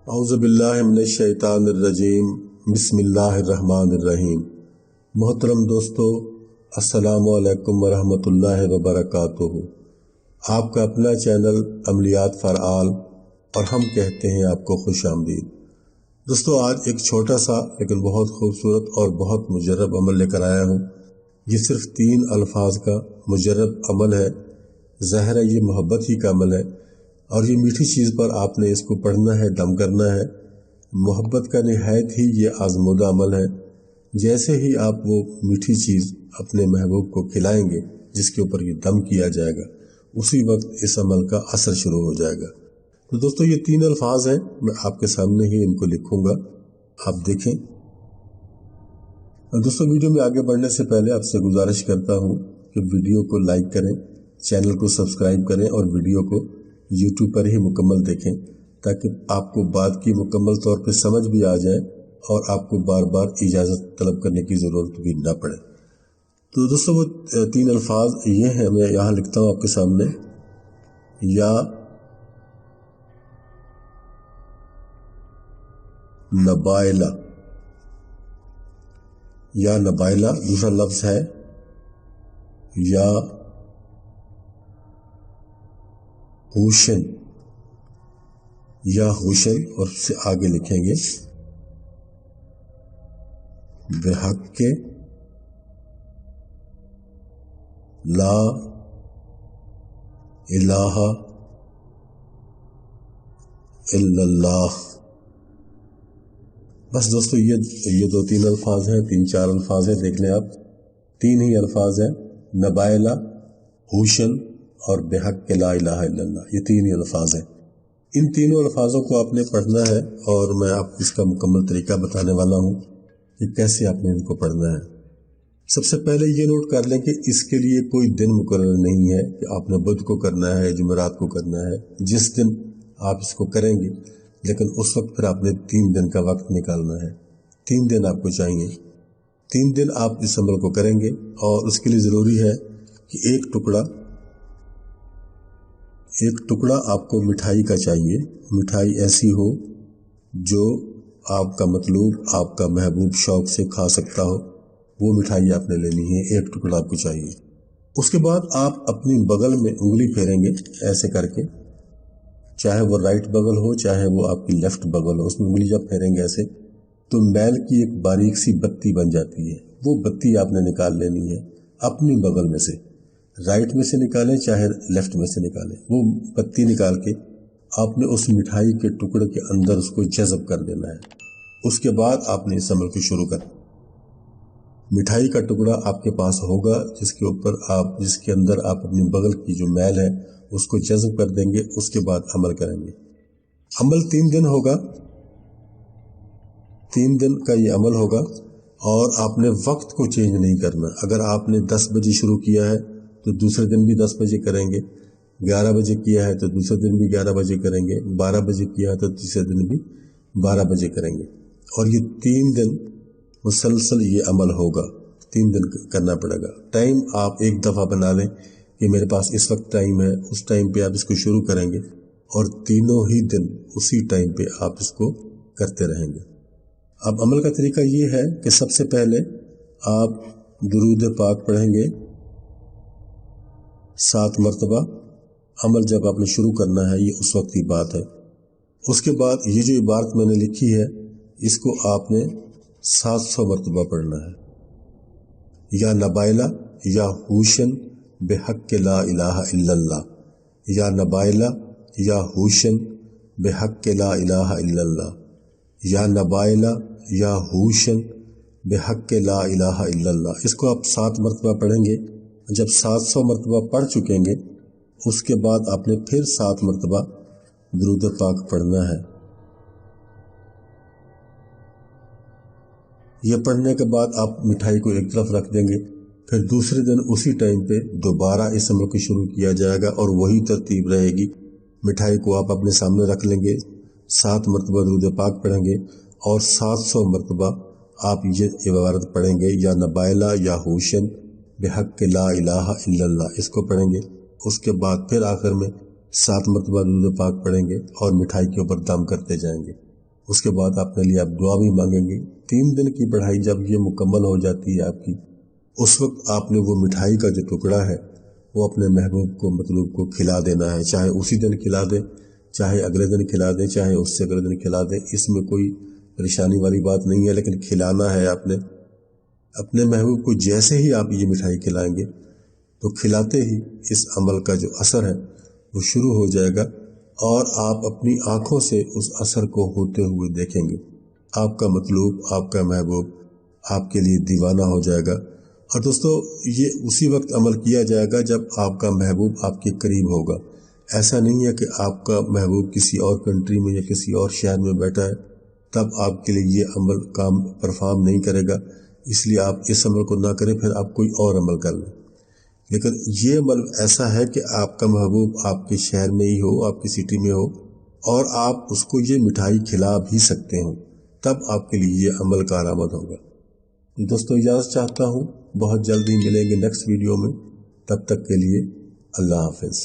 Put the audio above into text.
औज़ुबिल्लाहि मिनश्शैतानिर्रजीम बिस्मिल्लाहिर्रहमानिर्रहीम। मोहतरम दोस्तों, अस्सलामु अलैकुम वरहमतुल्लाहि वबरकातुहू। आपका अपना चैनल अमलियात फॉर ऑल और हम कहते हैं आपको खुश आमदीद। दोस्तों, आज एक छोटा सा लेकिन बहुत खूबसूरत और बहुत मुजर्रब अमल लेकर आया हूँ। ये सिर्फ 3 अल्फाज का मुजर्रब अमल है। ज़ाहिर है ये मोहब्बत ही का अमल है और ये मीठी चीज़ पर आपने इसको पढ़ना है, दम करना है। मोहब्बत का निहायत ही ये आज़मूदा अमल है। जैसे ही आप वो मीठी चीज़ अपने महबूब को खिलाएंगे जिसके ऊपर ये दम किया जाएगा, उसी वक्त इस अमल का असर शुरू हो जाएगा। तो दोस्तों, ये 3 अल्फाज हैं, मैं आपके सामने ही इनको लिखूंगा, आप देखें। दोस्तों, वीडियो में आगे बढ़ने से पहले आपसे गुजारिश करता हूँ कि वीडियो को लाइक करें, चैनल को सब्सक्राइब करें और वीडियो को YouTube पर ही मुकम्मल देखें ताकि आपको बात की मुकम्मल तौर पे समझ भी आ जाए और आपको बार बार इजाज़त तलब करने की ज़रूरत भी ना पड़े। तो दोस्तों, वो 3 अल्फाज ये हैं, मैं यहाँ लिखता हूँ आपके सामने। या नबाइला, या नबाइला दूसरा लफ्ज़ है। या हुशन, या हुशन और उससे आगे लिखेंगे बिहक़्क़े ला इलाहा इल्लल्लाह। बस दोस्तों, ये 2-3 अल्फाज हैं, 3-4 अल्फाज हैं, देख लें आप। 3 ही अल्फाज हैं, नबाइला, हुशन और बिहक़्क़े ला इलाहा इल्लल्लाह। ये 3 ही अल्फाज हैं। इन तीनों अल्फाजों को आपने पढ़ना है और मैं आपको इसका मुकम्मल तरीका बताने वाला हूँ कि कैसे आपने इनको पढ़ना है। सबसे पहले ये नोट कर लें कि इसके लिए कोई दिन मुकर्रर नहीं है कि आपने बुध को करना है, जुमेरात को करना है। जिस दिन आप इसको करेंगे, लेकिन उस वक्त फिर आपने 3 दिन का वक्त निकालना है। 3 दिन आपको चाहिए। 3 दिन आप इस अमल को करेंगे और उसके लिए ज़रूरी है कि एक टुकड़ा आपको मिठाई का चाहिए। मिठाई ऐसी हो जो आपका मतलूब, आपका महबूब शौक से खा सकता हो, वो मिठाई आपने लेनी है। एक टुकड़ा आपको चाहिए। उसके बाद आप अपनी बगल में उंगली फेरेंगे ऐसे करके, चाहे वो राइट बगल हो चाहे वो आपकी लेफ्ट बगल हो। उसमें उंगली जब फेरेंगे ऐसे तो मैल की एक बारीक सी बत्ती बन जाती है। वो बत्ती आपने निकाल लेनी है अपनी बगल में से। राइट में से निकालें चाहे लेफ्ट में से निकालें, वो पत्ती निकाल के आपने उस मिठाई के टुकड़े के अंदर उसको जज़ब कर देना है। उसके बाद आपने इस अमल को शुरू करना। मिठाई का टुकड़ा आपके पास होगा जिसके अंदर आप अपनी बगल की जो मैल है उसको जज़ब कर देंगे। उसके बाद अमल करेंगे। अमल 3 दिन होगा, 3 दिन का ये अमल होगा और आपने वक्त को चेंज नहीं करना। अगर आपने 10 बजे शुरू किया है तो दूसरे दिन भी 10 बजे करेंगे, 11 बजे किया है तो दूसरे दिन भी 11 बजे करेंगे, 12 बजे किया है तो तीसरे दिन भी 12 बजे करेंगे। और ये 3 दिन मुसलसल ये अमल होगा। 3 दिन करना पड़ेगा। टाइम आप एक दफ़ा बना लें कि मेरे पास इस वक्त टाइम है, उस टाइम पे आप इसको शुरू करेंगे और तीनों ही दिन उसी टाइम पे आप इसको करते रहेंगे। अब अमल का तरीका ये है कि सबसे पहले आप दुरूद पाक पढ़ेंगे 7 मरतबा। अमल जब आपने शुरू करना है, ये उस वक्त की बात है। उसके बाद ये जो इबारत मैंने लिखी है इसको आपने 700 मरतबा पढ़ना है। या नबाइला, या हुशन बिहक़्क़े ला इलाहा इल्लल्लाह। या नबाइला, या हुशन बिहक़्क़े ला इलाहा इल्लल्लाह। या नबाइला, या हुशन बिहक़्क़े ला इलाहा इल्लल्लाह। इसको आप 7 मरतबा पढ़ेंगे। जब 700 मरतबा पढ़ चुकेंगे, उसके बाद आपने फिर 7 मरतबा दुरूद पाक पढ़ना है। यह पढ़ने के बाद आप मिठाई को एक तरफ रख देंगे। फिर दूसरे दिन उसी टाइम पे दोबारा इस अमल को शुरू किया जाएगा और वही तरतीब रहेगी। मिठाई को आप अपने सामने रख लेंगे, 7 मरतबा दुरूद पाक पढ़ेंगे और 700 मरतबा आप ये इबारत पढ़ेंगे, या नबाइला, या हुशन बिहक़्क़े ला इलाहा इल्लल्लाह। इसको पढ़ेंगे। उसके बाद फिर आखिर में 7 मरतबा दुरूद पाक पढ़ेंगे और मिठाई के ऊपर दम करते जाएंगे। उसके बाद अपने लिए आप दुआ भी मांगेंगे। 3 दिन की पढ़ाई जब ये मुकम्मल हो जाती है आपकी, उस वक्त आपने वो मिठाई का जो टुकड़ा है वो अपने महबूब को मतलूब को खिला देना है। चाहे उसी दिन खिला दे, चाहे अगले दिन खिला दे, चाहे उससे अगले दिन खिला दे, इसमें कोई परेशानी वाली बात नहीं है, लेकिन खिलाना है आपने अपने महबूब को। जैसे ही आप ये मिठाई खिलाएंगे तो खिलाते ही इस अमल का जो असर है वो शुरू हो जाएगा और आप अपनी आंखों से उस असर को होते हुए देखेंगे। आपका मतलूब, आपका महबूब आपके लिए दीवाना हो जाएगा। और दोस्तों, ये उसी वक्त अमल किया जाएगा जब आपका महबूब आपके करीब होगा। ऐसा नहीं है कि आपका महबूब किसी और कंट्री में या किसी और शहर में बैठा है तब आपके लिए ये अमल काम परफॉर्म नहीं करेगा, इसलिए आप इस अमल को ना करें, फिर आप कोई और अमल कर लें। लेकिन ये अमल ऐसा है कि आपका महबूब आपके शहर में ही हो, आपकी सिटी में हो, और आप उसको ये मिठाई खिला भी सकते हो, तब आपके लिए ये अमल कारआमद होगा। दोस्तों, इजाज़त चाहता हूँ, बहुत जल्दी मिलेंगे नेक्स्ट वीडियो में। तब तक के लिए अल्लाह हाफिज़।